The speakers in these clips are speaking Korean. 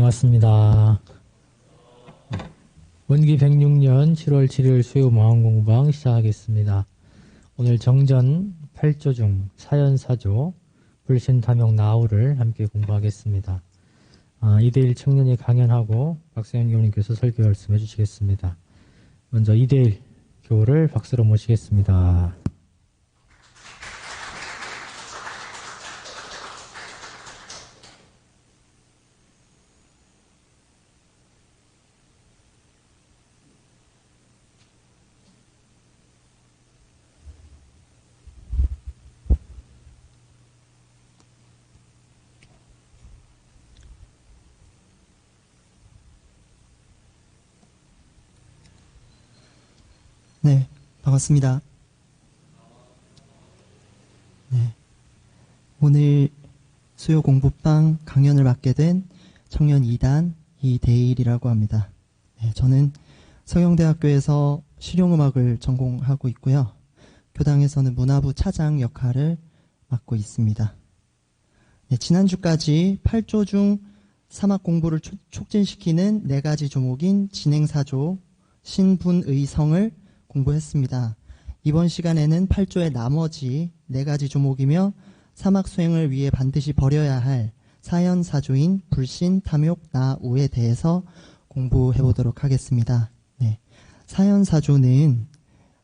반갑습니다. 원기 106년 7월 7일 수요 마음공방 시작하겠습니다. 오늘 정전 8조 중 사연사조 불신탐욕 나우를 함께 공부하겠습니다. 2대1 청년이 강연하고 박세현 교우님께서 설교 말씀해 주시겠습니다. 먼저 2대1 교우를 박수로 모시겠습니다. 네, 반갑습니다. 네, 오늘 수요 공부방 강연을 맡게 된 청년 2단 이대일이라고 합니다. 네, 저는 서경대학교에서 실용음악을 전공하고 있고요. 교당에서는 문화부 차장 역할을 맡고 있습니다. 네, 지난주까지 8조 중 사막 공부를 촉진시키는 4가지 조목인 진행사조, 신분의성을 공부했습니다. 이번 시간에는 8조의 나머지 4가지 조목이며 사막 수행을 위해 반드시 버려야 할 사연사조인 불신, 탐욕, 나우에 대해서 공부해 보도록 하겠습니다. 네. 사연사조는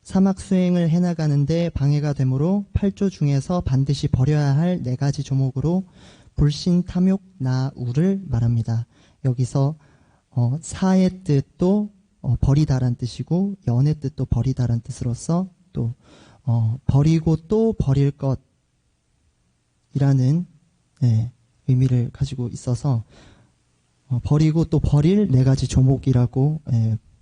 사막 수행을 해나가는데 방해가 되므로 8조 중에서 반드시 버려야 할 4가지 조목으로 불신, 탐욕, 나우를 말합니다. 여기서 사의 뜻도 버리다란 뜻이고 연의 뜻도 버리다란 뜻으로서 또 버리고 또 버릴 것이라는 의미를 가지고 있어서 버리고 또 버릴 4가지 조목이라고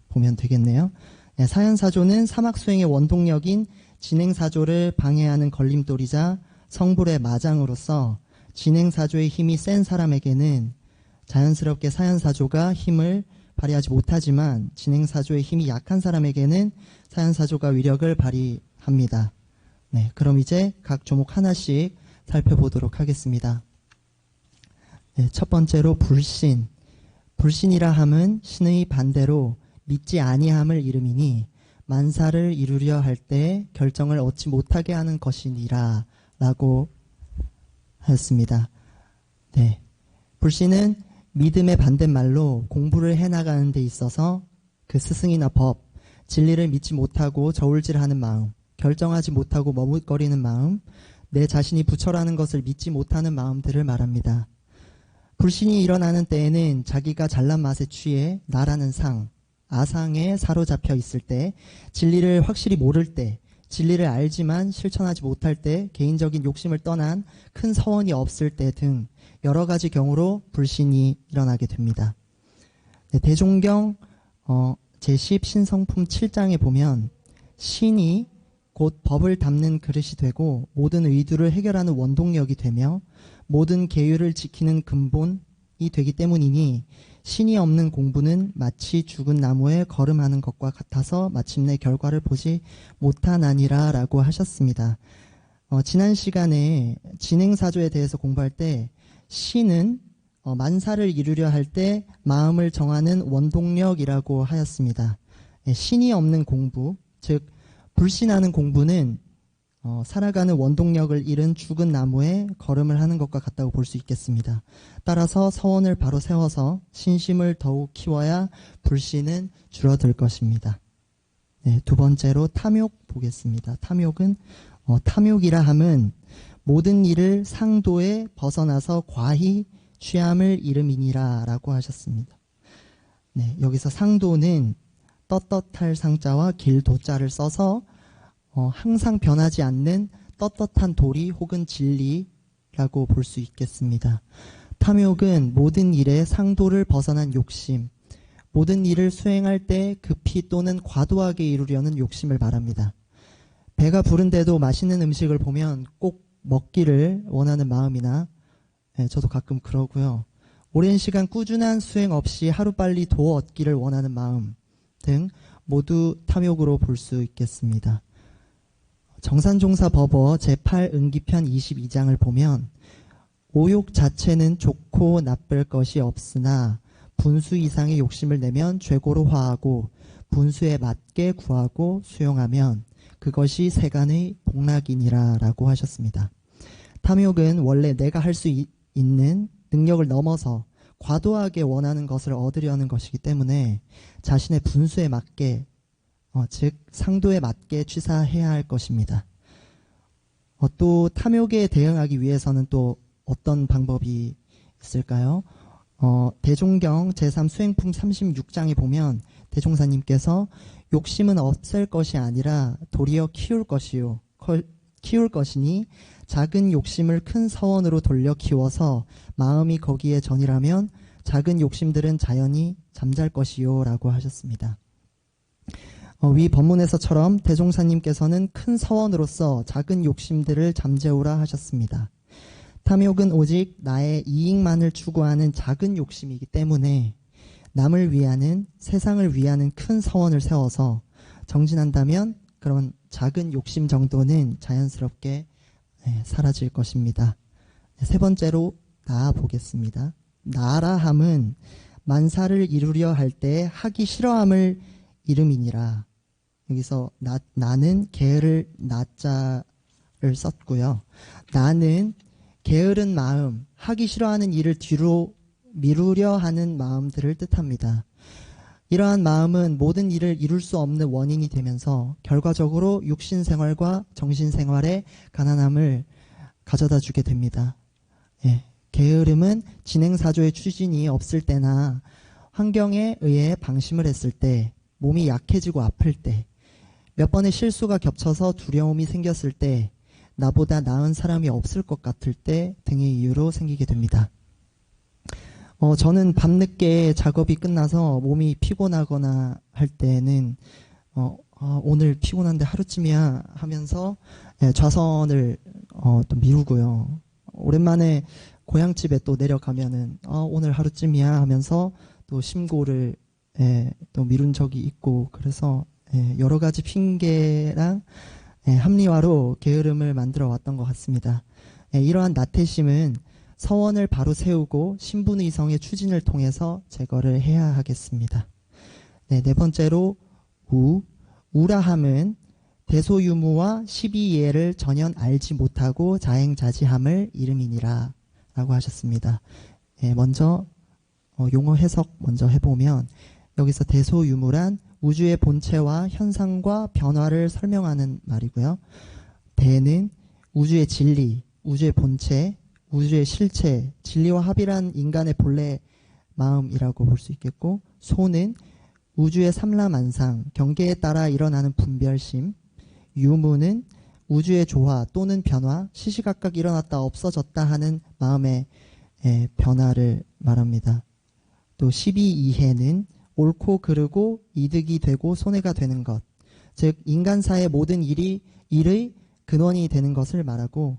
보면 되겠네요. 사연사조는 사막수행의 원동력인 진행사조를 방해하는 걸림돌이자 성불의 마장으로서 진행사조의 힘이 센 사람에게는 자연스럽게 사연사조가 힘을 발휘하지 못하지만 진행사조의 힘이 약한 사람에게는 사연사조가 위력을 발휘합니다. 네, 그럼 이제 각 조목 하나씩 살펴보도록 하겠습니다. 네, 첫 번째로 불신. 불신이라 함은 신의 반대로 믿지 아니함을 이름이니 만사를 이루려 할 때 결정을 얻지 못하게 하는 것이니라 라고 하였습니다. 네, 불신은 믿음의 반대말로 공부를 해나가는 데 있어서 그 스승이나 법, 진리를 믿지 못하고 저울질하는 마음, 결정하지 못하고 머뭇거리는 마음, 내 자신이 부처라는 것을 믿지 못하는 마음들을 말합니다. 불신이 일어나는 때에는 자기가 잘난 맛에 취해 나라는 상, 아상에 사로잡혀 있을 때, 진리를 확실히 모를 때, 진리를 알지만 실천하지 못할 때, 개인적인 욕심을 떠난 큰 서원이 없을 때 등 여러 가지 경우로 불신이 일어나게 됩니다. 네, 대종경 제10 신성품 7장에 보면 신이 곧 법을 담는 그릇이 되고 모든 의두를 해결하는 원동력이 되며 모든 계율을 지키는 근본이 되기 때문이니 신이 없는 공부는 마치 죽은 나무에 걸음하는 것과 같아서 마침내 결과를 보지 못하나니라 라고 하셨습니다. 지난 시간에 진행사조에 대해서 공부할 때 신은 만사를 이루려 할 때 마음을 정하는 원동력이라고 하였습니다. 신이 없는 공부, 즉 불신하는 공부는 살아가는 원동력을 잃은 죽은 나무에 걸음을 하는 것과 같다고 볼 수 있겠습니다. 따라서 서원을 바로 세워서 신심을 더욱 키워야 불신은 줄어들 것입니다. 네, 두 번째로 탐욕 보겠습니다. 탐욕은 탐욕이라 함은 모든 일을 상도에 벗어나서 과히 취함을 이름이니라 라고 하셨습니다. 네, 여기서 상도는 떳떳할 상자와 길도자를 써서 항상 변하지 않는 떳떳한 도리 혹은 진리라고 볼 수 있겠습니다. 탐욕은 모든 일에 상도를 벗어난 욕심, 모든 일을 수행할 때 급히 또는 과도하게 이루려는 욕심을 말합니다. 배가 부른데도 맛있는 음식을 보면 꼭 먹기를 원하는 마음이나 저도 가끔 그러고요. 오랜 시간 꾸준한 수행 없이 하루빨리 도 얻기를 원하는 마음 등 모두 탐욕으로 볼 수 있겠습니다. 정산종사법어 제8은기편 22장을 보면 오욕 자체는 좋고 나쁠 것이 없으나 분수 이상의 욕심을 내면 죄고로 화하고 분수에 맞게 구하고 수용하면 그것이 세간의 복락이니라 라고 하셨습니다. 탐욕은 원래 내가 할 수 있는 능력을 넘어서 과도하게 원하는 것을 얻으려는 것이기 때문에 자신의 분수에 맞게 즉 상도에 맞게 취사해야 할 것입니다. 또 탐욕에 대응하기 위해서는 또 어떤 방법이 있을까요? 대종경 제3 수행품 36장에 보면 대종사님께서 욕심은 없앨 것이 아니라 도리어 키울 것이니 작은 욕심을 큰 서원으로 돌려 키워서 마음이 거기에 전이라면 작은 욕심들은 자연히 잠잘 것이요 라고 하셨습니다. 위 법문에서처럼 대종사님께서는 큰 서원으로서 작은 욕심들을 잠재우라 하셨습니다. 탐욕은 오직 나의 이익만을 추구하는 작은 욕심이기 때문에 남을 위하는, 세상을 위하는 큰 서원을 세워서 정진한다면 그런 작은 욕심 정도는 자연스럽게 사라질 것입니다. 세 번째로 나아 보겠습니다. 나라함은 만사를 이루려 할 때 하기 싫어함을 이름이니라. 여기서 나는 게으를 나자를 썼고요. 나는 게으른 마음, 하기 싫어하는 일을 뒤로 미루려 하는 마음들을 뜻합니다. 이러한 마음은 모든 일을 이룰 수 없는 원인이 되면서 결과적으로 육신생활과 정신생활에 가난함을 가져다 주게 됩니다. 게으름은 진행사조의 추진이 없을 때나 환경에 의해 방심을 했을 때, 몸이 약해지고 아플 때, 몇 번의 실수가 겹쳐서 두려움이 생겼을 때, 나보다 나은 사람이 없을 것 같을 때 등의 이유로 생기게 됩니다. 저는 밤늦게 작업이 끝나서 몸이 피곤하거나 할 때는 오늘 피곤한데 하루쯤이야 하면서 좌선을 또 미루고요. 오랜만에 고향집에 또 내려가면은 오늘 하루쯤이야 하면서 또 심고를 또 미룬 적이 있고, 그래서 여러 가지 핑계랑 합리화로 게으름을 만들어 왔던 것 같습니다. 이러한 나태심은 서원을 바로 세우고 신분의성의 추진을 통해서 제거를 해야 하겠습니다. 네 번째로 우라함은 대소유무와 시비이해를 전혀 알지 못하고 자행자지함을 이름이니라 라고 하셨습니다. 먼저 용어 해석 먼저 해보면, 여기서 대소유무란 우주의 본체와 현상과 변화를 설명하는 말이고요. 대는 우주의 진리, 우주의 본체, 우주의 실체, 진리와 합이란 인간의 본래 마음이라고 볼 수 있겠고, 소는 우주의 삼라만상, 경계에 따라 일어나는 분별심, 유무는 우주의 조화 또는 변화, 시시각각 일어났다 없어졌다 하는 마음의 변화를 말합니다. 또 시비이해는 옳고 그르고 이득이 되고 손해가 되는 것, 즉 인간사의 모든 일의 근원이 되는 것을 말하고,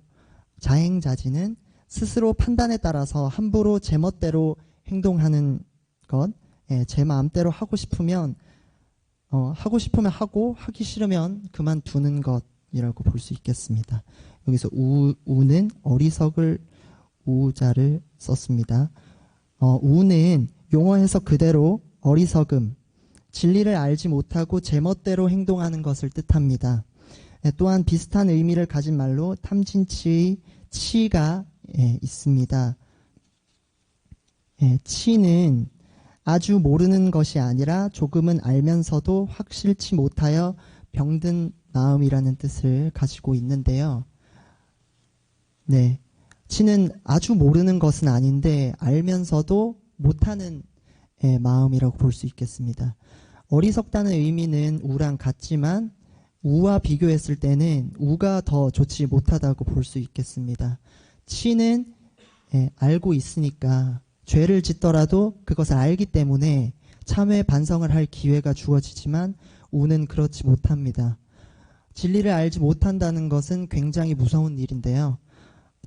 자행자지는 스스로 판단에 따라서 함부로 제멋대로 행동하는 것, 제 마음대로 하고 싶으면 하고 하기 싫으면 그만두는 것이라고 볼 수 있겠습니다. 여기서 우는 어리석을 우자를 썼습니다. 우는 용어 해석 그대로 어리석음, 진리를 알지 못하고 제멋대로 행동하는 것을 뜻합니다. 또한 비슷한 의미를 가진 말로 탐진치의 치가 있습니다. 치는 아주 모르는 것이 아니라 조금은 알면서도 확실치 못하여 병든 마음이라는 뜻을 가지고 있는데요. 치는 아주 모르는 것은 아닌데 알면서도 못하는 마음이라고 볼 수 있겠습니다. 어리석다는 의미는 우랑 같지만 우와 비교했을 때는 우가 더 좋지 못하다고 볼 수 있겠습니다. 치는 알고 있으니까 죄를 짓더라도 그것을 알기 때문에 참회 반성을 할 기회가 주어지지만 우는 그렇지 못합니다. 진리를 알지 못한다는 것은 굉장히 무서운 일인데요.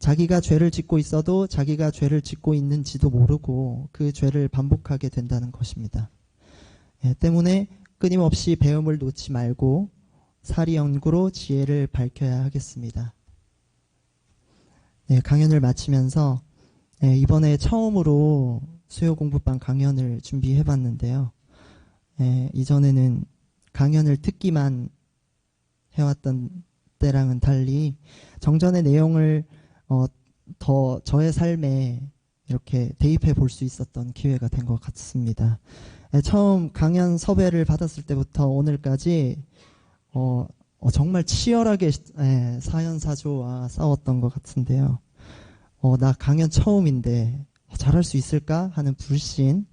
자기가 죄를 짓고 있어도 자기가 죄를 짓고 있는지도 모르고 그 죄를 반복하게 된다는 것입니다. 때문에 끊임없이 배움을 놓지 말고 사리연구로 지혜를 밝혀야 하겠습니다. 강연을 마치면서 이번에 처음으로 수요 공부방 강연을 준비해 봤는데요. 이전에는 강연을 듣기만 해왔던 때랑은 달리 정전의 내용을 더 저의 삶에 이렇게 대입해 볼 수 있었던 기회가 된 것 같습니다. 처음 강연 섭외를 받았을 때부터 오늘까지 정말 치열하게 사연사조와 싸웠던 것 같은데요. 나 강연 처음인데 잘할 수 있을까 하는 불신,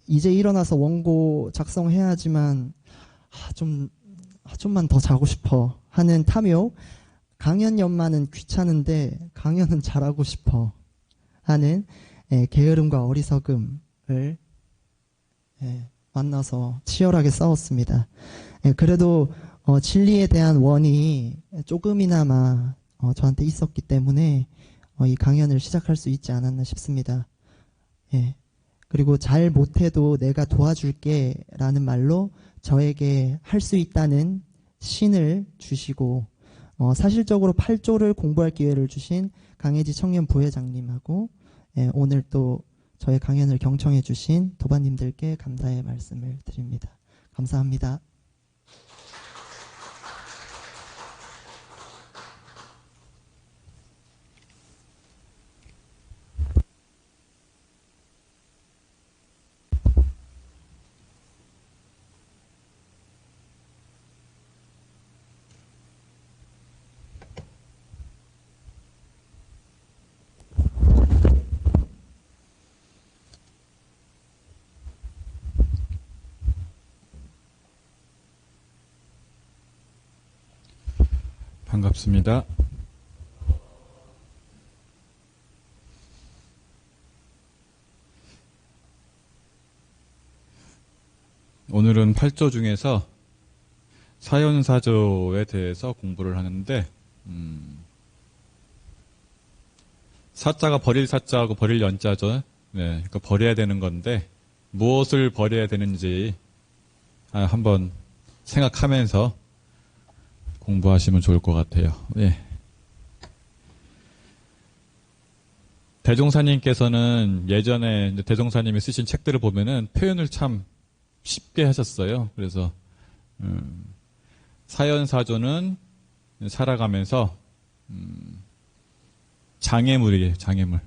이제 일어나서 원고 작성해야지만 좀만 더 자고 싶어 하는 탐욕, 강연 연마는 귀찮은데 강연은 잘하고 싶어 하는 게으름과 어리석음을 만나서 치열하게 싸웠습니다. 그래도 진리에 대한 원이 조금이나마 저한테 있었기 때문에 이 강연을 시작할 수 있지 않았나 싶습니다. 그리고 잘 못해도 내가 도와줄게 라는 말로 저에게 할 수 있다는 신을 주시고 사실적으로 8조를 공부할 기회를 주신 강혜지 청년 부회장님하고 오늘 또 저의 강연을 경청해 주신 도반님들께 감사의 말씀을 드립니다. 감사합니다. 반갑습니다. 오늘은 8조 중에서 사연사조에 대해서 공부를 하는데 사자가 버릴 사자하고 버릴 연자죠. 그러니까 버려야 되는 건데 무엇을 버려야 되는지 한번 생각하면서 공부하시면 좋을 것 같아요. 대종사님께서는 예전에 대종사님이 쓰신 책들을 보면은 표현을 참 쉽게 하셨어요. 그래서 사연사조는 살아가면서 장애물이에요. 장애물.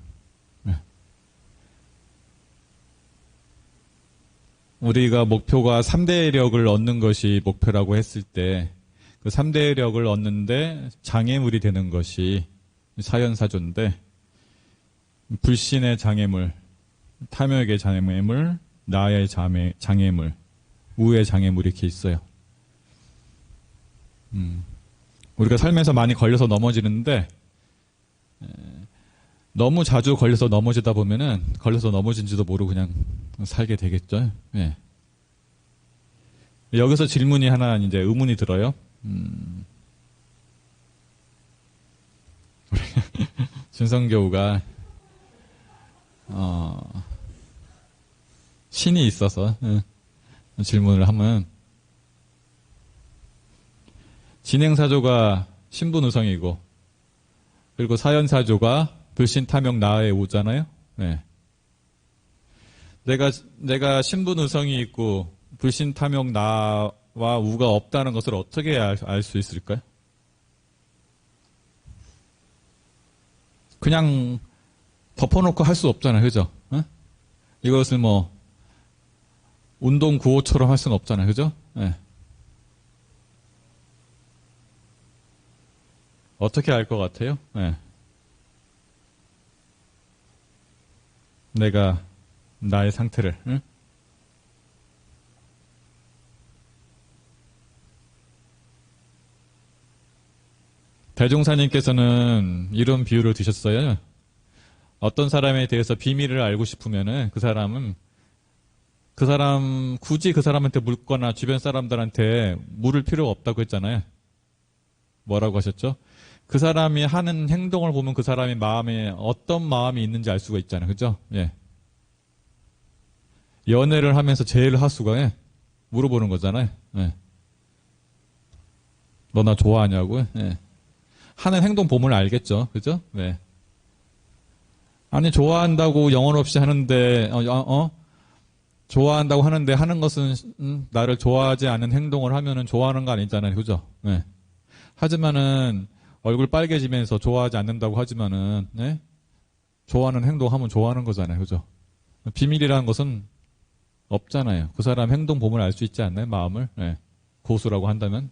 우리가 목표가 3대력을 얻는 것이 목표라고 했을 때 그 3대력을 얻는데 장애물이 되는 것이 사연사조인데 불신의 장애물, 탐욕의 장애물, 나의 장애물, 우의 장애물이 이렇게 있어요. 우리가 삶에서 많이 걸려서 넘어지는데 너무 자주 걸려서 넘어지다 보면은 걸려서 넘어진지도 모르고 그냥 살게 되겠죠. 여기서 질문이 하나 이제 의문이 들어요. 우리 준성교우가 신이 있어서 질문을 하면 진행사조가 신분의성이고 그리고 사연사조가 불신탐욕 나의 우잖아요. 내가 신분의성이 있고 불신탐욕 나와 우가 없다는 것을 어떻게 알 수 있을까요? 그냥 덮어놓고 할 수 없잖아요. 그죠? 이것을 뭐 운동 구호처럼 할 수는 없잖아요. 그죠? 어떻게 알 것 같아요? 내가 나의 상태를 대종사님께서는 이런 비유를 드셨어요. 어떤 사람에 대해서 비밀을 알고 싶으면은 그 사람 굳이 그 사람한테 묻거나 주변 사람들한테 물을 필요가 없다고 했잖아요. 뭐라고 하셨죠? 그 사람이 하는 행동을 보면 그 사람의 마음에 어떤 마음이 있는지 알 수가 있잖아요. 그죠? 연애를 하면서 제일 하수가 물어보는 거잖아요. 너 나 좋아하냐고? 하는 행동 보면 알겠죠. 그죠? 아니, 좋아한다고 영혼 없이 하는데, 좋아한다고 하는데 하는 것은, 나를 좋아하지 않은 행동을 하면은 좋아하는 거 아니잖아요. 그죠? 네. 하지만은, 얼굴 빨개지면서 좋아하지 않는다고 하지만은, 네? 좋아하는 행동하면 좋아하는 거잖아요. 그죠? 비밀이라는 것은 없잖아요. 그 사람 행동 보면 알 수 있지 않나요? 마음을. 네. 고수라고 한다면.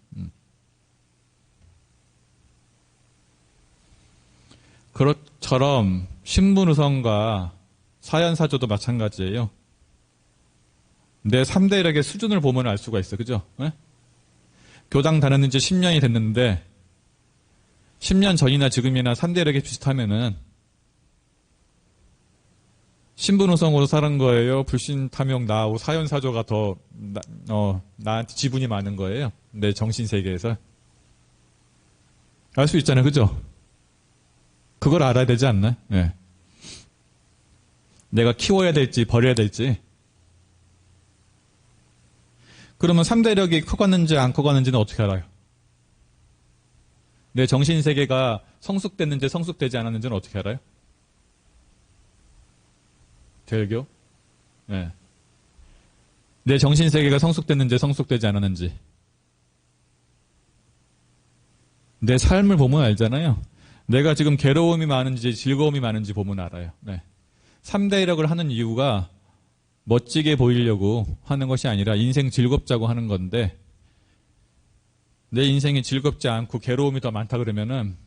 그것처럼 신분의성과 사연사조도 마찬가지예요. 내 3대1에게 수준을 보면 알 수가 있어. 그죠? 네? 교당 다녔는 지 10년이 됐는데 10년 전이나 지금이나 3대1에게 비슷하면은 신분의성으로 사는 거예요? 불신탐욕 나하고 사연사조가 더 나한테 지분이 많은 거예요? 내 정신세계에서. 알 수 있잖아요. 그죠? 그걸 알아야 되지 않나? 네. 내가 키워야 될지 버려야 될지. 그러면 3대력이 커갔는지 안 커갔는지는 어떻게 알아요? 내 정신세계가 성숙됐는지 성숙되지 않았는지는 어떻게 알아요? 대외교? 네. 내 정신세계가 성숙됐는지 성숙되지 않았는지. 내 삶을 보면 알잖아요. 내가 지금 괴로움이 많은지 즐거움이 많은지 보면 알아요. 네. 3대1력을 하는 이유가 멋지게 보이려고 하는 것이 아니라 인생 즐겁자고 하는 건데 내 인생이 즐겁지 않고 괴로움이 더 많다 그러면은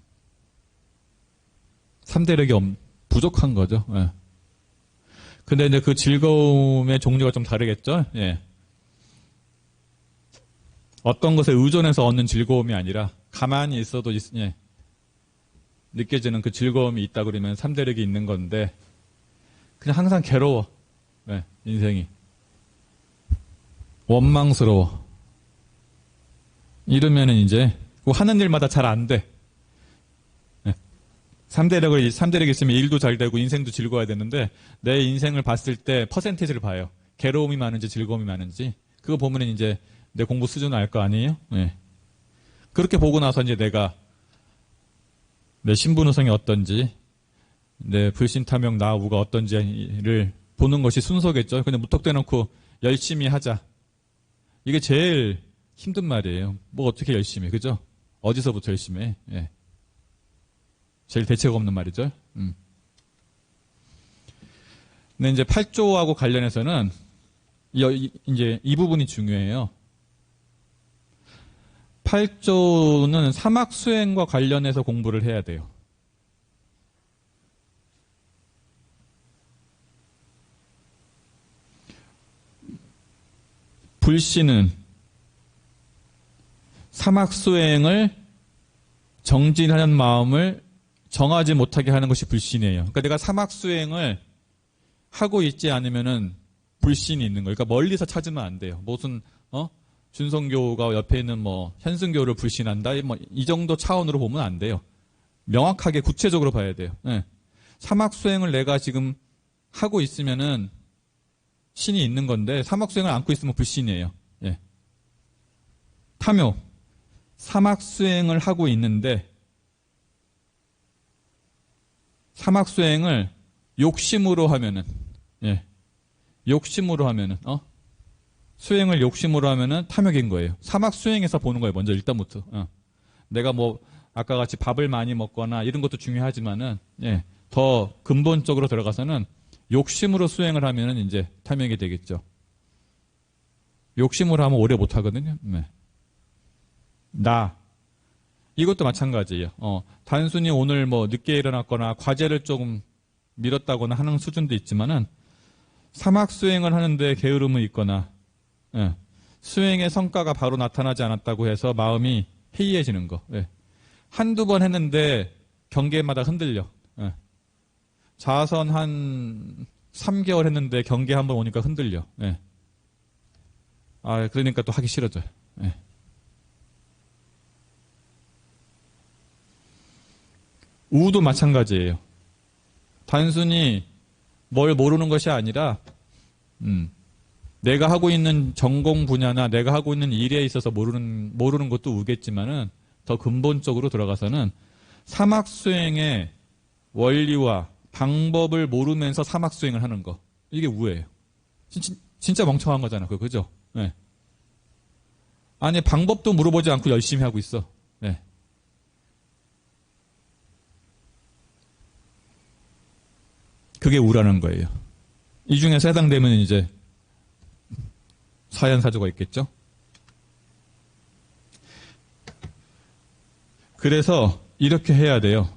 3대력이 부족한 거죠. 예. 근데 이제 그 즐거움의 종류가 좀 다르겠죠. 예. 어떤 것에 의존해서 얻는 즐거움이 아니라 가만히 있어도 느껴지는 그 즐거움이 있다 그러면 3대력이 있는 건데 그냥 항상 괴로워. 예, 인생이. 원망스러워. 이러면은 이제 하는 일마다 잘 안 돼. 3대력이 있으면 일도 잘 되고 인생도 즐거워야 되는데 내 인생을 봤을 때 퍼센테이지를 봐요. 괴로움이 많은지 즐거움이 많은지. 그거 보면은 이제 내 공부 수준을 알 거 아니에요? 네. 그렇게 보고 나서 이제 내가 내 신분의성이 어떤지, 내 불신탐욕 나우가 어떤지를 보는 것이 순서겠죠. 근데 무턱대놓고 열심히 하자. 이게 제일 힘든 말이에요. 뭐 어떻게 열심히 해, 그죠? 어디서부터 열심히 해? 예. 제일 대책 없는 말이죠. 근데 이제 8조하고 관련해서는 이제 이 부분이 중요해요. 8조는 사막 수행과 관련해서 공부를 해야 돼요. 불신은 사막 수행을 정진하는 마음을 정하지 못하게 하는 것이 불신이에요. 그러니까 내가 사막 수행을 하고 있지 않으면은 불신이 있는 거예요. 그러니까 멀리서 찾으면 안 돼요. 무슨 준성교가 옆에 있는 뭐 현승교를 불신한다. 뭐 이 정도 차원으로 보면 안 돼요. 명확하게 구체적으로 봐야 돼요. 네. 사막 수행을 내가 지금 하고 있으면은 신이 있는 건데 사막 수행을 안고 있으면 불신이에요. 예. 탐욕. 사막 수행을 하고 있는데 사막 수행을 욕심으로 하면은, 예. 욕심으로 하면은, 수행을 욕심으로 하면은 탐욕인 거예요. 사막 수행에서 보는 거예요. 먼저 일단부터. 내가 뭐, 아까 같이 밥을 많이 먹거나 이런 것도 중요하지만은, 예. 더 근본적으로 들어가서는 욕심으로 수행을 하면은 이제 탐욕이 되겠죠. 욕심으로 하면 오래 못 하거든요. 네. 이것도 마찬가지예요. 단순히 오늘 뭐 늦게 일어났거나 과제를 조금 미뤘다거나 하는 수준도 있지만은 사막 수행을 하는데 게으름이 있거나 수행의 성과가 바로 나타나지 않았다고 해서 마음이 해이해지는 거. 한두 번 했는데 경계마다 흔들려. 자선 한 3개월 했는데 경계 한번 오니까 흔들려. 그러니까 또 하기 싫어져요. 우도 마찬가지예요. 단순히 뭘 모르는 것이 아니라 내가 하고 있는 전공 분야나 내가 하고 있는 일에 있어서 모르는 것도 우겠지만은 더 근본적으로 들어가서는 사막 수행의 원리와 방법을 모르면서 사막 수행을 하는 거. 이게 우예요. 진짜 멍청한 거잖아. 그죠? 네. 아니, 방법도 물어보지 않고 열심히 하고 있어. 네. 그게 우라는 거예요. 이 중에서 해당되면 이제 사연사조가 있겠죠? 그래서 이렇게 해야 돼요.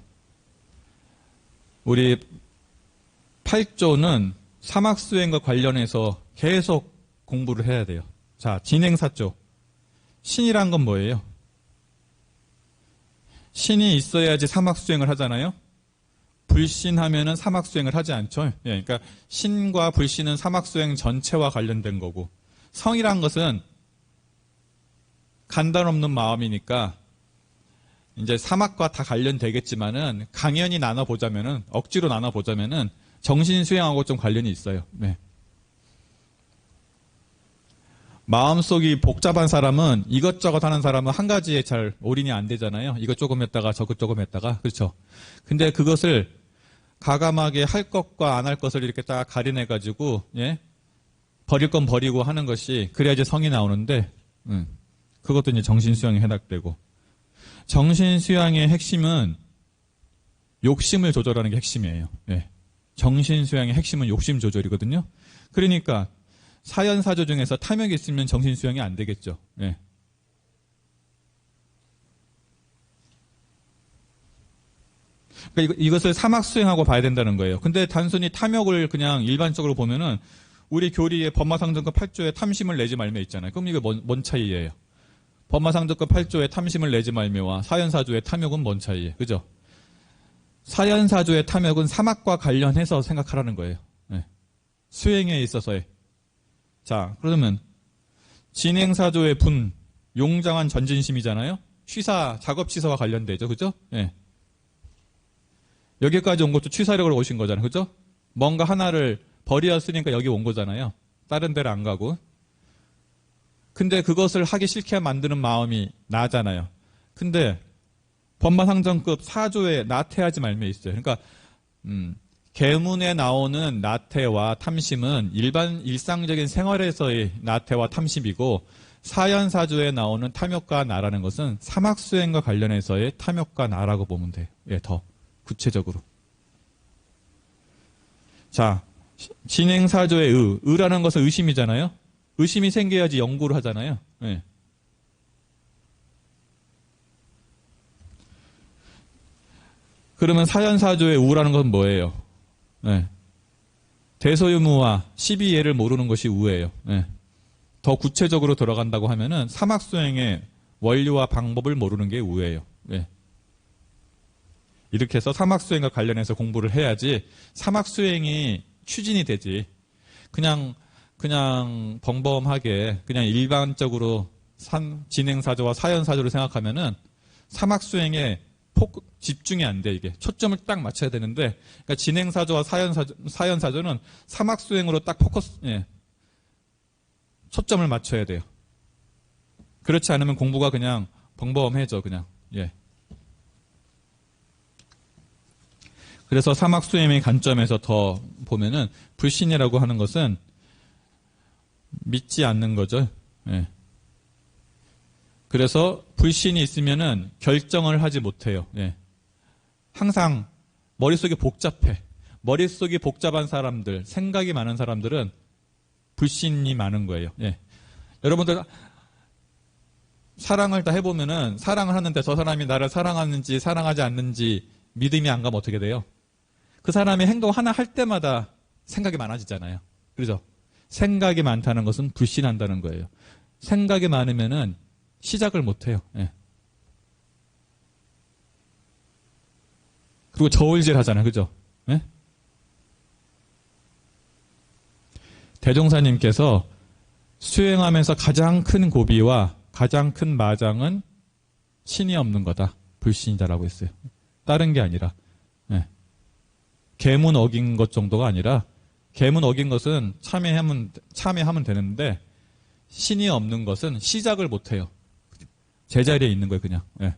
우리 8조는 사막수행과 관련해서 계속 공부를 해야 돼요. 자, 진행사조. 신이란 건 뭐예요? 신이 있어야지 사막수행을 하잖아요? 불신하면은 사막수행을 하지 않죠? 예, 그러니까 신과 불신은 사막수행 전체와 관련된 거고, 성이란 것은 간단 없는 마음이니까 이제 사막과 다 관련되겠지만은 강연히 나눠보자면은, 억지로 나눠보자면은 정신 수양하고 좀 관련이 있어요. 네. 마음속이 복잡한 사람은, 이것저것 하는 사람은 한 가지에 잘 올인이 안 되잖아요. 이것 조금 했다가 저것 조금 했다가. 그렇죠. 근데 그것을 가감하게 할 것과 안 할 것을 이렇게 딱 가려내가지고, 예? 버릴 건 버리고 하는 것이, 그래야 이제 성이 나오는데, 그것도 이제 정신 수양에 해당되고. 정신 수양의 핵심은 욕심을 조절하는 게 핵심이에요. 예. 정신 수양의 핵심은 욕심 조절이거든요. 그러니까 사연사조 중에서 탐욕이 있으면 정신 수양이 안 되겠죠. 예. 그러니까 이것을 사막 수행하고 봐야 된다는 거예요. 근데 단순히 탐욕을 그냥 일반적으로 보면은 우리 교리의 법마상정법 8조에 탐심을 내지 말며 있잖아요. 그럼 이게 뭔 차이예요? 법마상정법 8조에 탐심을 내지 말며와 사연사조의 탐욕은 뭔 차이예요? 그죠? 사연사조의 탐욕은 사막과 관련해서 생각하라는 거예요. 네. 수행에 있어서의. 자, 그러면 진행사조의 분, 용장한 전진심이잖아요. 취사, 작업 취사와 관련되죠. 그죠? 네. 여기까지 온 것도 취사력으로 오신 거잖아요. 그죠? 뭔가 하나를 버리었으니까 여기 온 거잖아요. 다른 데를 안 가고. 근데 그것을 하기 싫게 만드는 마음이 나잖아요. 근데 법마상정급 4조에 나태하지 말며 있어요. 그러니까 계문에 나오는 나태와 탐심은 일상적인 생활에서의 나태와 탐심이고, 사연사조에 나오는 탐욕과 나라는 것은 사막수행과 관련해서의 탐욕과 나라고 보면 돼요. 예, 더 구체적으로. 자, 진행사조의 의라는 것은 의심이잖아요. 의심이 생겨야지 연구를 하잖아요. 예. 그러면 사연사조의 우라는 건 뭐예요? 예. 대소유무와 시비예를 모르는 것이 우예요. 예. 더 구체적으로 들어간다고 하면은 사막수행의 원리와 방법을 모르는 게 우예요. 예. 이렇게 해서 사막수행과 관련해서 공부를 해야지 사막수행이 추진이 되지. 그냥 벙벙하게 그냥 일반적으로 진행사조와 사연사조를 생각하면은 사막수행에 집중이 안 돼. 이게 초점을 딱 맞춰야 되는데, 그러니까 진행사조와 사연사조는 사막수행으로 딱 초점을 맞춰야 돼요. 그렇지 않으면 공부가 그냥 벙벙해져. 그냥. 예. 그래서 사막수행의 관점에서 더 보면은 불신이라고 하는 것은 믿지 않는 거죠. 예. 그래서 불신이 있으면은 결정을 하지 못해요. 예. 항상 머릿속이 복잡해. 머릿속이 복잡한 사람들, 생각이 많은 사람들은 불신이 많은 거예요. 예. 여러분들 사랑을 다 해보면은 사랑을 하는데 저 사람이 나를 사랑하는지 사랑하지 않는지 믿음이 안 가면 어떻게 돼요? 그 사람이 행동 하나 할 때마다 생각이 많아지잖아요. 그렇죠? 생각이 많다는 것은 불신한다는 거예요. 생각이 많으면은 시작을 못해요. 예. 그리고 저울질 하잖아요. 그죠? 예? 대종사님께서 수행하면서 가장 큰 고비와 가장 큰 마장은 신이 없는 거다. 불신이다라고 했어요. 다른 게 아니라. 예. 계문 어긴 것 정도가 아니라, 계문 어긴 것은 참여하면 되는데, 신이 없는 것은 시작을 못해요. 제자리에 있는 거예요, 그냥. 예.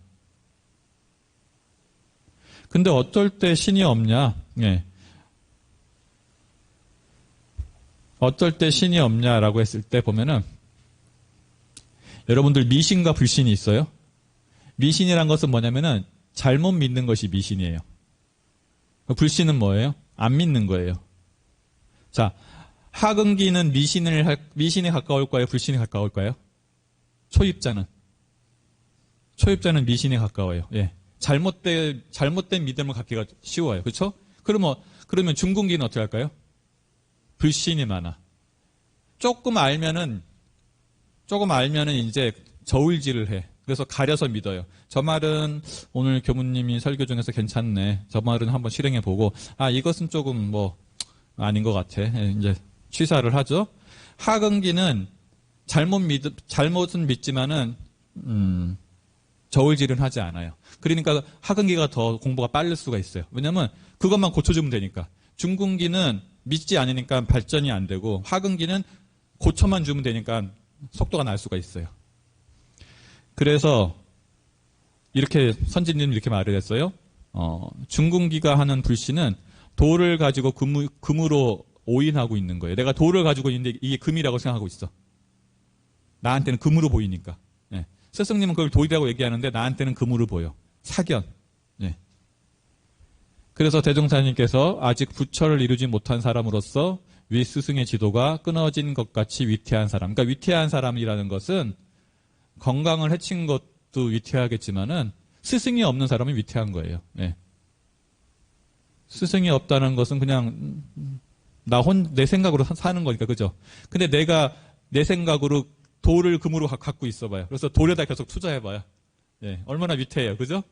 근데 어떨 때 신이 없냐? 예. 어떨 때 신이 없냐라고 했을 때 보면은 여러분들 미신과 불신이 있어요. 미신이란 것은 뭐냐면은 잘못 믿는 것이 미신이에요. 불신은 뭐예요? 안 믿는 거예요. 자, 하근기는 미신에 가까울까요? 불신에 가까울까요? 초입자는 미신에 가까워요. 예. 잘못된 믿음을 갖기가 쉬워요. 그렇죠? 그러면 중근기는 어떻게 할까요? 불신이 많아. 조금 알면은 이제 저울질을 해. 그래서 가려서 믿어요. 저 말은 오늘 교무님이 설교 중에서 괜찮네. 저 말은 한번 실행해보고, 이것은 조금 아닌 것 같아. 이제 취사를 하죠. 하근기는 잘못은 믿지만은, 저울질은 하지 않아요. 그러니까 하근기가 더 공부가 빠를 수가 있어요. 왜냐면 그것만 고쳐주면 되니까. 중근기는 믿지 않으니까 발전이 안 되고, 하근기는 고쳐만 주면 되니까 속도가 날 수가 있어요. 그래서 이렇게 선진님은 이렇게 말을 했어요. 중근기가 하는 불신은 돌을 가지고 금으로 오인하고 있는 거예요. 내가 돌을 가지고 있는데 이게 금이라고 생각하고 있어. 나한테는 금으로 보이니까. 예. 스승님은 그걸 돌이라고 얘기하는데 나한테는 금으로 보여. 사견. 예. 그래서 대종사님께서 아직 부처를 이루지 못한 사람으로서 위 스승의 지도가 끊어진 것 같이 위태한 사람. 그러니까 위태한 사람이라는 것은 건강을 해친 것도 위태하겠지만은 스승이 없는 사람은 위태한 거예요. 예. 스승이 없다는 것은 그냥 내 생각으로 사는 거니까, 그죠? 근데 내가 내 생각으로 돌을 금으로 갖고 있어봐요. 그래서 돌에다 계속 투자해봐요. 예. 얼마나 위태해요, 그죠?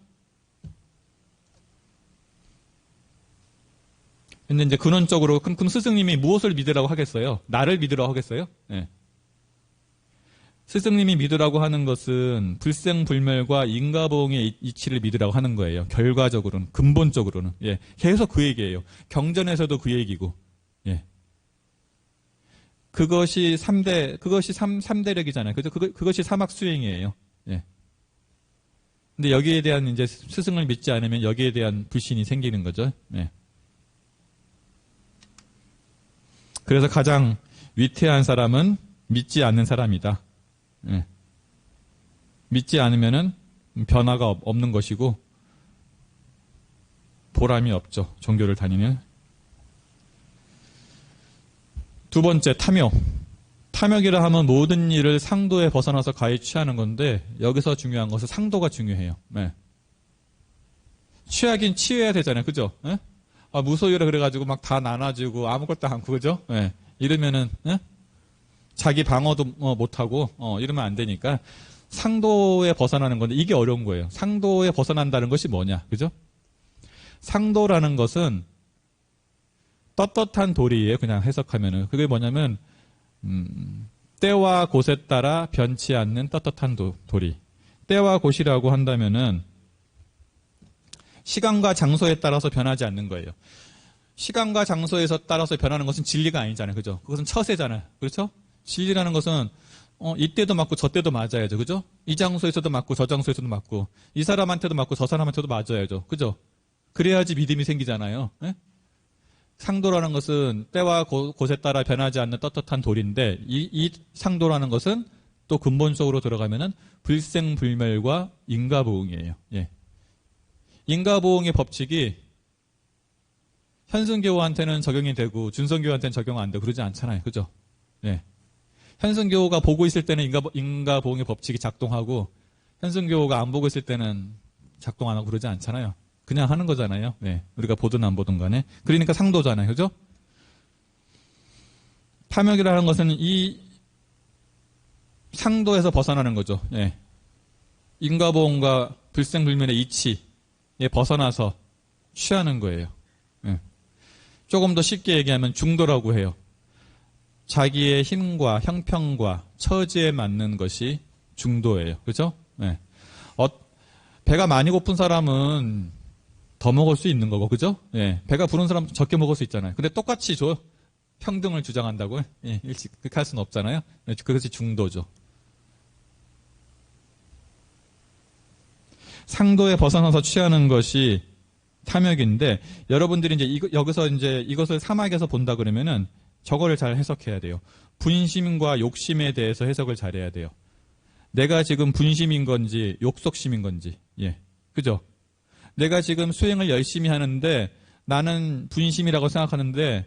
근데 이제 근원적으로 그럼 스승님이 무엇을 믿으라고 하겠어요? 나를 믿으라고 하겠어요? 예. 스승님이 믿으라고 하는 것은 불생불멸과 인과보응의 이치를 믿으라고 하는 거예요. 결과적으로는, 근본적으로는. 예. 계속 그 얘기예요. 경전에서도 그 얘기고. 예. 그것이 3대력이잖아요. 그죠? 그것이 사막수행이에요. 예. 근데 여기에 대한 이제 스승을 믿지 않으면 여기에 대한 불신이 생기는 거죠. 예. 그래서 가장 위태한 사람은 믿지 않는 사람이다. 예. 믿지 않으면은 변화가 없는 것이고 보람이 없죠. 종교를 다니는. 두 번째, 탐욕. 탐욕이라 하면 모든 일을 상도에 벗어나서 가히 취하는 건데 여기서 중요한 것은 상도가 중요해요. 네. 취하긴 취해야 되잖아요. 그죠? 네? 무소유라 그래가지고 막 다 나눠주고 아무것도 않고, 그죠? 네. 이러면은, 네? 자기 방어도 못하고, 이러면 안 되니까 상도에 벗어나는 건데 이게 어려운 거예요. 상도에 벗어난다는 것이 뭐냐? 그죠? 상도라는 것은 떳떳한 도리예요. 그냥 해석하면은. 그게 뭐냐면, 때와 곳에 따라 변치 않는 떳떳한 도리. 때와 곳이라고 한다면은 시간과 장소에 따라서 변하지 않는 거예요. 시간과 장소에서 따라서 변하는 것은 진리가 아니잖아요. 그죠? 그것은 처세잖아요. 그렇죠? 진리라는 것은 이때도 맞고 저때도 맞아야죠. 그죠? 이 장소에서도 맞고 저 장소에서도 맞고 이 사람한테도 맞고 저 사람한테도 맞아야죠. 그죠? 그래야지 믿음이 생기잖아요. 예? 상도라는 것은 때와 곳에 따라 변하지 않는 떳떳한 도리인데 이 상도라는 것은 또 근본적으로 들어가면은 불생불멸과 인과보응이에요. 예. 인과보응의 법칙이 현승교한테는 적용이 되고 준성교한테는 적용 안 되고 그러지 않잖아요. 그죠? 예. 현승교가 보고 있을 때는 인과보응의 법칙이 작동하고 현승교가 안 보고 있을 때는 작동 안 하고 그러지 않잖아요. 그냥 하는 거잖아요. 네. 우리가 보든 안 보든 간에. 그러니까 상도잖아요. 그죠? 탐욕이라는 것은 이 상도에서 벗어나는 거죠. 예. 인과보응과 불생불멸의 이치에 벗어나서 취하는 거예요. 예. 조금 더 쉽게 얘기하면 중도라고 해요. 자기의 힘과 형편과 처지에 맞는 것이 중도예요. 그죠? 예. 배가 많이 고픈 사람은 더 먹을 수 있는 거고, 그죠? 예. 배가 부른 사람 적게 먹을 수 있잖아요. 근데 똑같이 평등을 주장한다고요? 예. 일찍 그렇게 할 수는 없잖아요. 예. 그것이 중도죠. 상도에 벗어나서 취하는 것이 탐욕인데, 여러분들이 이제 여기서 이제 이것을 사막에서 본다 그러면은 저거를 잘 해석해야 돼요. 분심과 욕심에 대해서 해석을 잘해야 돼요. 내가 지금 분심인 건지 욕속심인 건지. 예. 그죠? 내가 지금 수행을 열심히 하는데 나는 분심이라고 생각하는데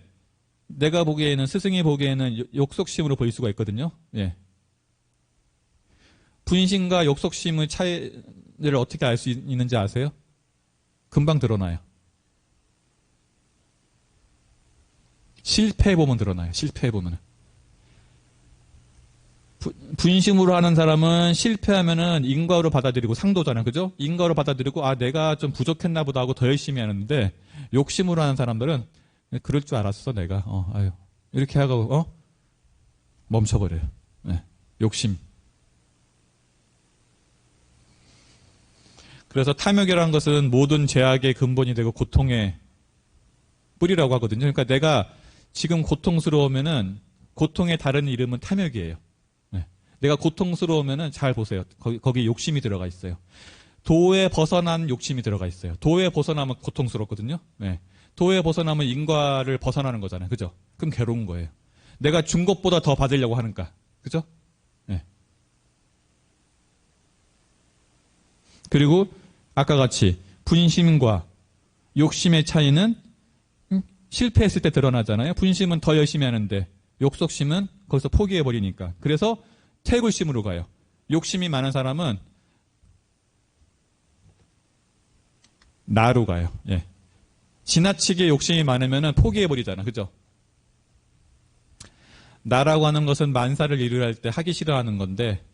내가 보기에는 스승이 보기에는 욕속심으로 보일 수가 있거든요. 예. 분심과 욕속심의 차이를 어떻게 알 수 있는지 아세요? 금방 드러나요. 실패해보면 드러나요. 실패해보면. 분심으로 하는 사람은 실패하면은 인과로 받아들이고 상도잖아요. 그죠? 인과로 받아들이고, 아, 내가 좀 부족했나 보다 하고 더 열심히 하는데, 욕심으로 하는 사람들은, 그럴 줄 알았어, 내가. 아유. 이렇게 하고, 멈춰버려요. 네. 욕심. 그래서 탐욕이라는 것은 모든 죄악의 근본이 되고 고통의 뿌리라고 하거든요. 그러니까 내가 지금 고통스러우면은, 고통의 다른 이름은 탐욕이에요. 내가 고통스러우면은 잘 보세요. 거기 욕심이 들어가 있어요. 도에 벗어난 욕심이 들어가 있어요. 도에 벗어나면 고통스럽거든요. 네. 도에 벗어나면 인과를 벗어나는 거잖아요. 그죠? 그럼 괴로운 거예요. 내가 준 것보다 더 받으려고 하는가. 그죠? 네. 그리고 아까 같이 분심과 욕심의 차이는 실패했을 때 드러나잖아요. 분심은 더 열심히 하는데 욕속심은 거기서 포기해버리니까. 그래서 퇴굴심으로 가요. 욕심이 많은 사람은 나로 가요. 예. 지나치게 욕심이 많으면 포기해버리잖아. 그죠? 나라고 하는 것은 만사를 이루려 할 때 하기 싫어하는 건데,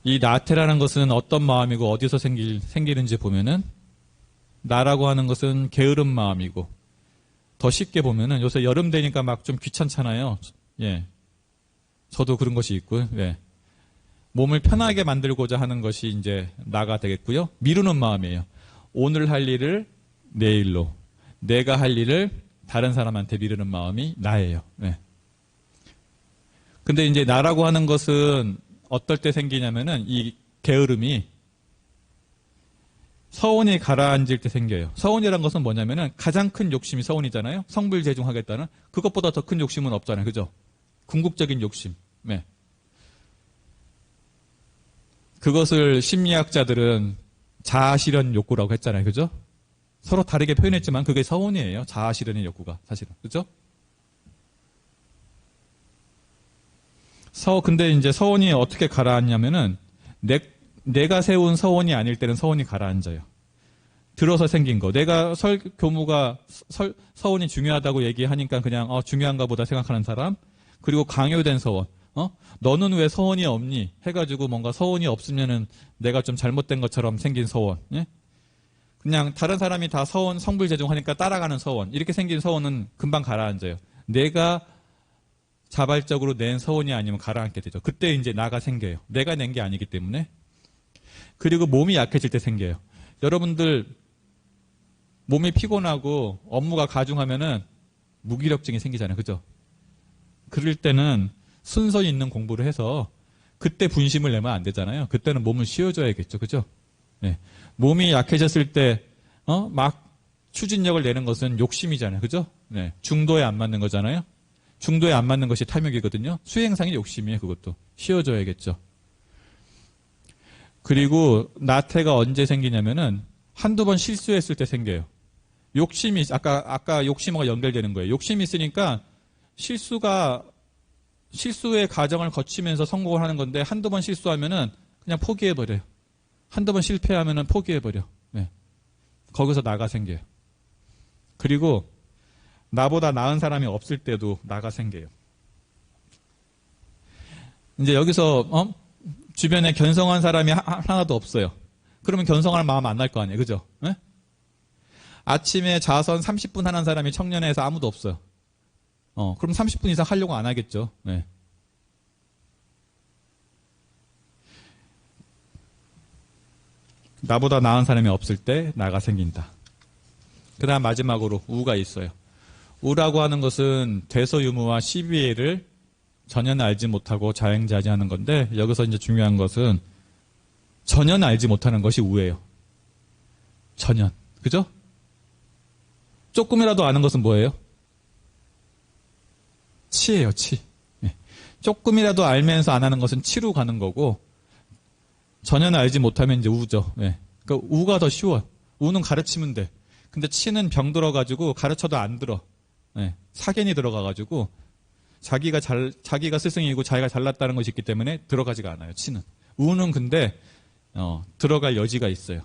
이 나태라는 것은 어떤 마음이고 어디서 생기는지 보면은, 나라고 하는 것은 게으른 마음이고, 더 쉽게 보면은 요새 여름 되니까 막 좀 귀찮잖아요. 예. 저도 그런 것이 있고요. 예. 몸을 편하게 만들고자 하는 것이 이제 나가 되겠고요. 미루는 마음이에요. 오늘 할 일을 내일로, 내가 할 일을 다른 사람한테 미루는 마음이 나예요. 예. 근데 이제 나라고 하는 것은 어떨 때 생기냐면은 이 게으름이 서원이 가라앉을 때 생겨요. 서원이라는 것은 뭐냐면은 가장 큰 욕심이 서원이잖아요. 성불재중하겠다는. 그것보다 더 큰 욕심은 없잖아요. 그죠? 궁극적인 욕심. 네. 그것을 심리학자들은 자아실현 욕구라고 했잖아요. 그죠? 서로 다르게 표현했지만 그게 서원이에요. 자아실현의 욕구가 사실은. 그죠? 근데 이제 서원이 어떻게 가라앉냐면은 내가 세운 서원이 아닐 때는 서원이 가라앉아요. 들어서 생긴 거. 내가 교무가 서원이 중요하다고 얘기하니까 그냥 중요한가 보다 생각하는 사람. 그리고 강요된 서원. 너는 왜 서원이 없니? 해가지고 뭔가 서원이 없으면은 내가 좀 잘못된 것처럼 생긴 서원. 예? 그냥 다른 사람이 다 서원, 성불재중하니까 따라가는 서원. 이렇게 생긴 서원은 금방 가라앉아요. 내가 자발적으로 낸 서원이 아니면 가라앉게 되죠. 그때 이제 나가 생겨요. 내가 낸 게 아니기 때문에. 그리고 몸이 약해질 때 생겨요. 여러분들 몸이 피곤하고 업무가 가중하면은 무기력증이 생기잖아요. 그죠? 그럴 때는 순서 있는 공부를 해서 그때 분심을 내면 안 되잖아요. 그때는 몸을 쉬어줘야겠죠. 그죠? 네. 몸이 약해졌을 때 막 추진력을 내는 것은 욕심이잖아요. 그죠? 네. 중도에 안 맞는 거잖아요. 중도에 안 맞는 것이 탐욕이거든요. 수행상의 욕심이에요. 그것도. 쉬어줘야겠죠. 그리고 나태가 언제 생기냐면은 한두 번 실수했을 때 생겨요. 욕심이 아까 욕심과 연결되는 거예요. 욕심이 있으니까 실수의 과정을 거치면서 성공을 하는 건데 한두 번 실수하면은 그냥 포기해버려요. 한두 번 실패하면은 포기해버려. 네. 거기서 나가 생겨요. 그리고 나보다 나은 사람이 없을 때도 나가 생겨요. 이제 여기서 주변에 견성한 사람이 하나도 없어요. 그러면 견성할 마음 안 날 거 아니에요. 그죠? 네? 아침에 자선 30분 하는 사람이 청년회에서 아무도 없어요. 그럼 30분 이상 하려고 안 하겠죠. 네. 나보다 나은 사람이 없을 때 나가 생긴다. 그 다음 마지막으로 우가 있어요. 우라고 하는 것은 대소유무와 시비애를 전혀 알지 못하고 자행자지하는 건데 여기서 이제 중요한 것은 전혀 알지 못하는 것이 우예요. 전혀. 그죠? 조금이라도 아는 것은 뭐예요? 치예요, 치. 예. 조금이라도 알면서 안 하는 것은 치로 가는 거고, 전혀 알지 못하면 이제 우죠. 예. 그러니까 우가 더 쉬워요. 우는 가르치면 돼. 근데 치는 병 들어가지고 가르쳐도 안 들어. 예. 사견이 들어가가지고 자기가 스승이고 자기가 잘났다는 것이 있기 때문에 들어가지가 않아요. 치는. 우는 근데 들어갈 여지가 있어요.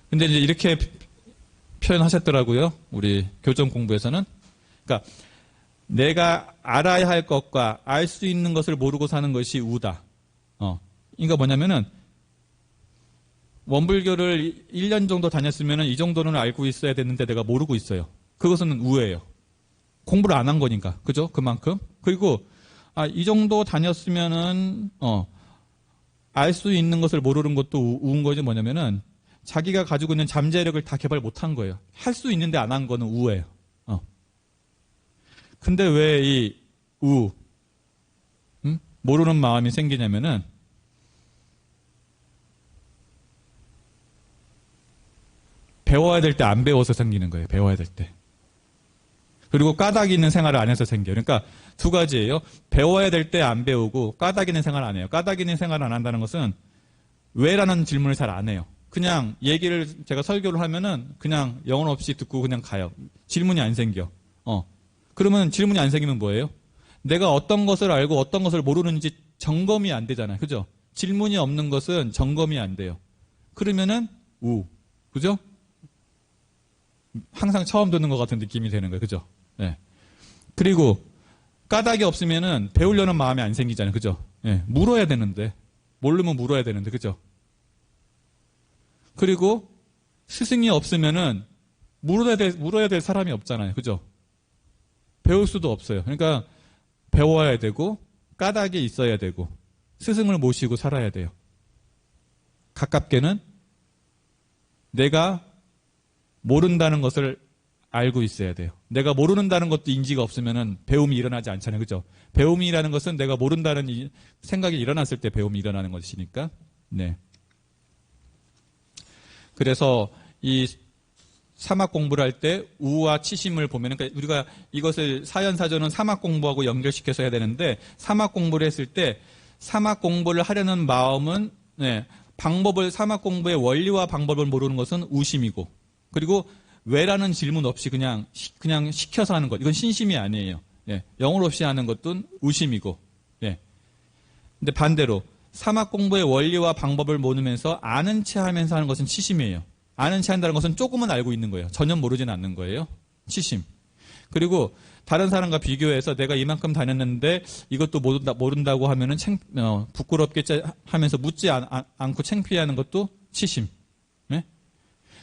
근데 이제 이렇게 표현하셨더라고요. 우리 교정 공부에서는. 그러니까 내가 알아야 할 것과 알 수 있는 것을 모르고 사는 것이 우다. 그러니까 뭐냐면은 원불교를 1년 정도 다녔으면은 이 정도는 알고 있어야 되는데 내가 모르고 있어요. 그것은 우예요. 공부를 안 한 거니까. 그죠? 그만큼. 그리고 이 정도 다녔으면은 알 수 있는 것을 모르는 것도 우인 거지. 뭐냐면은 자기가 가지고 있는 잠재력을 다 개발 못 한 거예요. 할 수 있는데 안 한 거는 우예요. 근데 왜 이 모르는 마음이 생기냐면은 배워야 될 때 안 배워서 생기는 거예요. 배워야 될 때. 그리고 까닭 있는 생활을 안 해서 생겨요. 그러니까 두 가지예요. 배워야 될 때 안 배우고 까닭 있는 생활 안 해요. 까닭 있는 생활을 안 한다는 것은 왜라는 질문을 잘 안 해요. 그냥 얘기를 제가 설교를 하면은 그냥 영혼 없이 듣고 그냥 가요. 질문이 안 생겨. 그러면 질문이 안 생기면 뭐예요? 내가 어떤 것을 알고 어떤 것을 모르는지 점검이 안 되잖아요. 그죠? 질문이 없는 것은 점검이 안 돼요. 그러면은 그죠? 항상 처음 듣는 것 같은 느낌이 되는 거예요. 그죠? 네. 그리고 까닭이 없으면은 배우려는 마음이 안 생기잖아요. 그죠? 네. 물어야 되는데. 모르면 물어야 되는데. 그죠? 그리고 스승이 없으면은 물어야 될 사람이 없잖아요. 그죠? 배울 수도 없어요. 그러니까 배워야 되고 까닭이 있어야 되고 스승을 모시고 살아야 돼요. 가깝게는 내가 모른다는 것을 알고 있어야 돼요. 내가 모른다는 것도 인지가 없으면은 배움이 일어나지 않잖아요. 그죠? 배움이라는 것은 내가 모른다는 생각이 일어났을 때 배움이 일어나는 것이니까. 네. 그래서 이 사막 공부를 할 때 우와 치심을 보면은, 그러니까 우리가 이것을 사연사전은 사막 공부하고 연결시켜서 해야 되는데, 사막 공부를 했을 때 사막 공부를 하려는 마음은 사막 공부의 원리와 방법을 모르는 것은 우심이고, 그리고 왜라는 질문 없이 그냥 시켜서 하는 것, 이건 신심이 아니에요. 영혼 없이 하는 것도 우심이고. 근데 반대로 사막 공부의 원리와 방법을 모르면서 아는 체 하면서 하는 것은 치심이에요. 아는 체 한다는 것은 조금은 알고 있는 거예요. 전혀 모르지는 않는 거예요. 치심. 그리고 다른 사람과 비교해서 내가 이만큼 다녔는데 이것도 모른다고 하면은 부끄럽겠지 하면서 묻지 않고 창피해하는 것도 치심.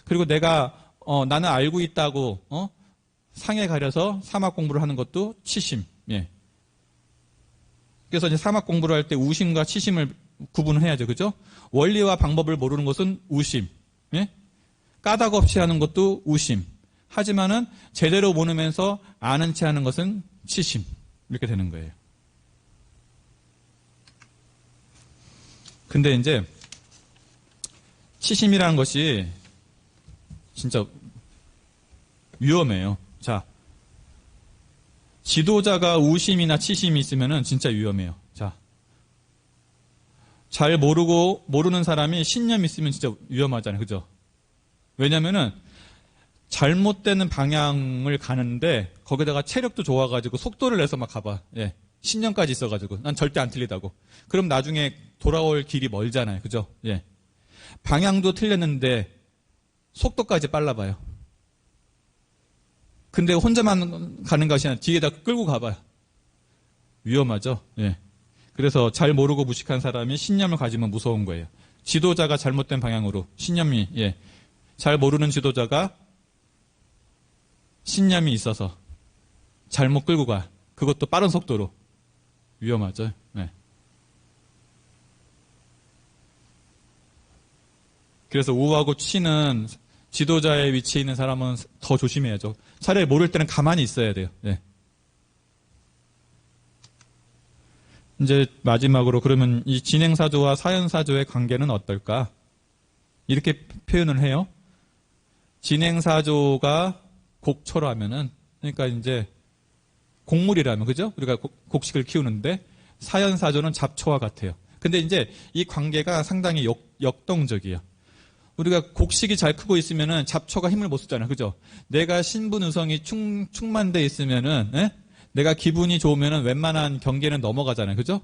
그리고 내가 나는 알고 있다고 상에 가려서 사막 공부를 하는 것도 치심. 그래서 이제 사막 공부를 할 때 우심과 치심을 구분을 해야죠. 그죠? 원리와 방법을 모르는 것은 우심. 까닭 없이 하는 것도 우심. 하지만은 제대로 모르면서 아는 체 하는 것은 치심. 이렇게 되는 거예요. 근데 이제 치심이라는 것이 진짜 위험해요. 자, 지도자가 우심이나 치심이 있으면은 진짜 위험해요. 자, 잘 모르는 사람이 신념이 있으면 진짜 위험하잖아요. 그죠? 왜냐면은 잘못되는 방향을 가는데 거기다가 체력도 좋아가지고 속도를 내서 막 가봐. 신념까지 있어가지고 난 절대 안 틀리다고. 그럼 나중에 돌아올 길이 멀잖아요. 그죠? 방향도 틀렸는데 속도까지 빨라봐요. 근데 혼자만 가는 것이 아니라 뒤에다 끌고 가봐요. 위험하죠? 그래서 잘 모르고 무식한 사람이 신념을 가지면 무서운 거예요. 지도자가 잘못된 방향으로 신념이 잘 모르는 지도자가 신념이 있어서 잘못 끌고 가. 그것도 빠른 속도로. 위험하죠. 그래서 우하고 치는 지도자의 위치에 있는 사람은 더 조심해야죠. 차라리 모를 때는 가만히 있어야 돼요. 이제 마지막으로 그러면 이 진행사조와 사연사조의 관계는 어떨까? 이렇게 표현을 해요. 진행사조가 곡초라면은, 그러니까 이제 곡물이라면, 그죠? 우리가 곡식을 키우는데, 사연사조는 잡초와 같아요. 근데 이제 이 관계가 상당히 역동적이에요. 우리가 곡식이 잘 크고 있으면은 잡초가 힘을 못 쓰잖아요. 그죠? 내가 신분의성이 충만돼 있으면은, 예? 내가 기분이 좋으면은 웬만한 경계는 넘어가잖아요. 그죠?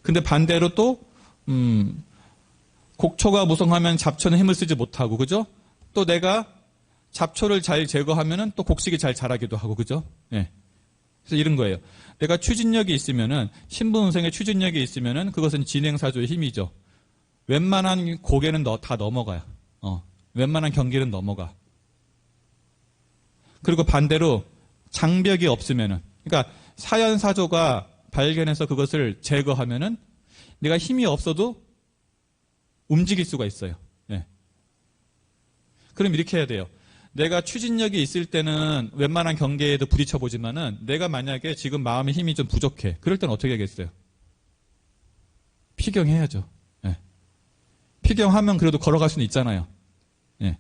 근데 반대로 또, 곡초가 무성하면 잡초는 힘을 쓰지 못하고, 그죠? 또 내가 잡초를 잘 제거하면은 또 곡식이 잘 자라기도 하고, 그죠? 예. 그래서 이런 거예요. 내가 추진력이 있으면은, 신분운성의 추진력이 있으면은 그것은 진행사조의 힘이죠. 웬만한 고개는 다 넘어가요. 웬만한 경계는 넘어가. 그리고 반대로 장벽이 없으면은, 그러니까 사연사조가 발견해서 그것을 제거하면은 내가 힘이 없어도 움직일 수가 있어요. 예. 그럼 이렇게 해야 돼요. 내가 추진력이 있을 때는 웬만한 경계에도 부딪혀 보지만은 내가 만약에 지금 마음의 힘이 좀 부족해. 그럴 때는 어떻게 하겠어요? 피경해야죠. 예. 피경하면 그래도 걸어갈 수는 있잖아요. 예.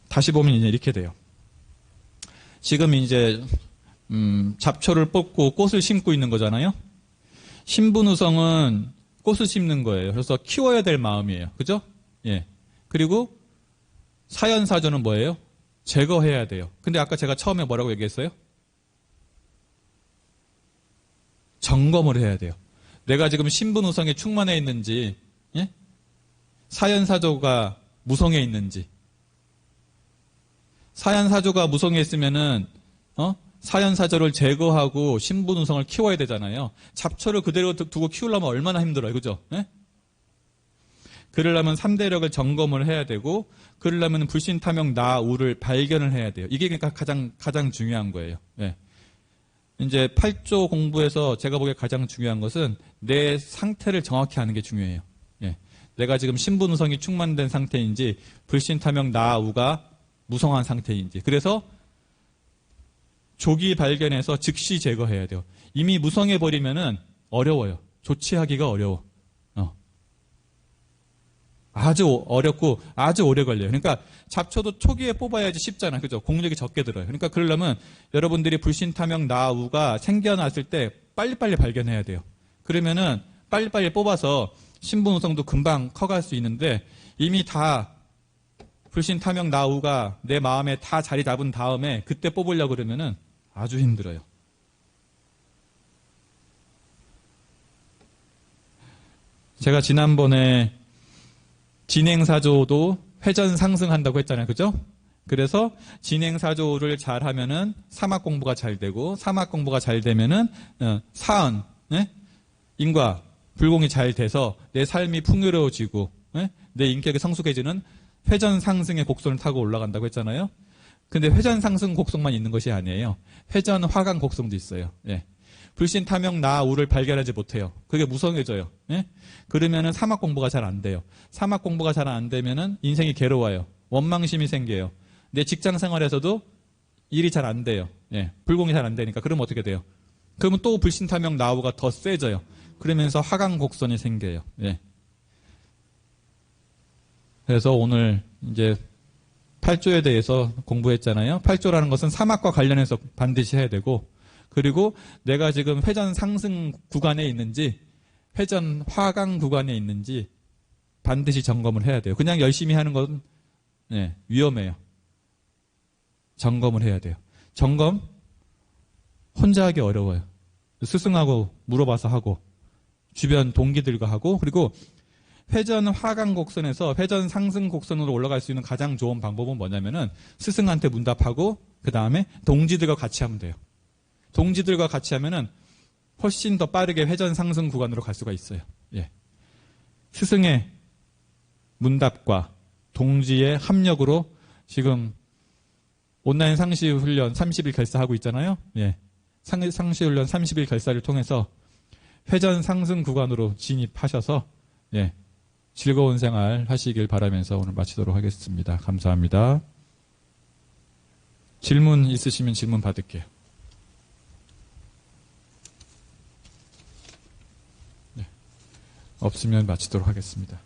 다시 보면 이제 이렇게 돼요. 지금 이제 잡초를 뽑고 꽃을 심고 있는 거잖아요. 신분의성은 꽃을 심는 거예요. 그래서 키워야 될 마음이에요. 그죠? 예. 그리고 사연사조는 뭐예요? 제거해야 돼요. 근데 아까 제가 처음에 뭐라고 얘기했어요? 점검을 해야 돼요. 내가 지금 신분의성에 충만해 있는지, 예? 사연사조가 무성해 있는지. 사연사조가 무성해 있으면은, 사연사조를 제거하고 신분의성을 키워야 되잖아요. 잡초를 그대로 두고 키우려면 얼마나 힘들어요. 그죠? 예? 그러려면 3대력을 점검을 해야 되고, 그러려면 불신탐욕 나우를 발견을 해야 돼요. 이게 그러니까 가장 중요한 거예요. 예. 이제 8조 공부에서 제가 보기에 가장 중요한 것은 내 상태를 정확히 아는 게 중요해요. 예. 내가 지금 신분의성이 충만된 상태인지, 불신탐욕 나우가 무성한 상태인지. 그래서 조기 발견해서 즉시 제거해야 돼요. 이미 무성해버리면은 어려워요. 조치하기가 어려워. 아주 어렵고 아주 오래 걸려요. 그러니까 잡초도 초기에 뽑아야지 쉽잖아요. 그죠? 공력이 적게 들어요. 그러니까 그러려면 여러분들이 불신탐욕 나우가 생겨났을 때 빨리빨리 발견해야 돼요. 그러면은 빨리빨리 뽑아서 신분의성도 금방 커갈 수 있는데 이미 다 불신탐욕 나우가 내 마음에 다 자리 잡은 다음에 그때 뽑으려고 그러면은 아주 힘들어요. 제가 지난번에 진행사조도 회전 상승한다고 했잖아요. 그죠? 그래서 진행사조를 잘 하면은 사막 공부가 잘 되고, 사막 공부가 잘 되면은, 사은, 예? 인과, 불공이 잘 돼서 내 삶이 풍요로워지고, 예? 내 인격이 성숙해지는 회전 상승의 곡선을 타고 올라간다고 했잖아요. 근데 회전 상승 곡선만 있는 것이 아니에요. 회전 화강 곡선도 있어요. 예. 불신탐욕 나우를 발견하지 못해요. 그게 무성해져요. 예? 그러면은 사막 공부가 잘 안 돼요. 사막 공부가 잘 안 되면은 인생이 괴로워요. 원망심이 생겨요. 내 직장 생활에서도 일이 잘 안 돼요. 예. 불공이 잘 안 되니까. 그러면 어떻게 돼요? 그러면 또 불신탐욕 나우가 더 세져요. 그러면서 화강 곡선이 생겨요. 예. 그래서 오늘 이제 8조에 대해서 공부했잖아요. 8조라는 것은 사막과 관련해서 반드시 해야 되고, 그리고 내가 지금 회전 상승 구간에 있는지 회전 화강 구간에 있는지 반드시 점검을 해야 돼요. 그냥 열심히 하는 건 위험해요. 점검을 해야 돼요. 점검 혼자 하기 어려워요. 스승하고 물어봐서 하고 주변 동기들과 하고, 그리고 회전 화강 곡선에서 회전 상승 곡선으로 올라갈 수 있는 가장 좋은 방법은 뭐냐면은 스승한테 문답하고 그 다음에 동지들과 같이 하면 돼요. 동지들과 같이 하면은 훨씬 더 빠르게 회전 상승 구간으로 갈 수가 있어요. 예. 스승의 문답과 동지의 합력으로 지금 온라인 상시 훈련 30일 결사하고 있잖아요. 예. 상시 훈련 30일 결사를 통해서 회전 상승 구간으로 진입하셔서 예. 즐거운 생활 하시길 바라면서 오늘 마치도록 하겠습니다. 감사합니다. 질문 있으시면 질문 받을게요. 없으면 마치도록 하겠습니다.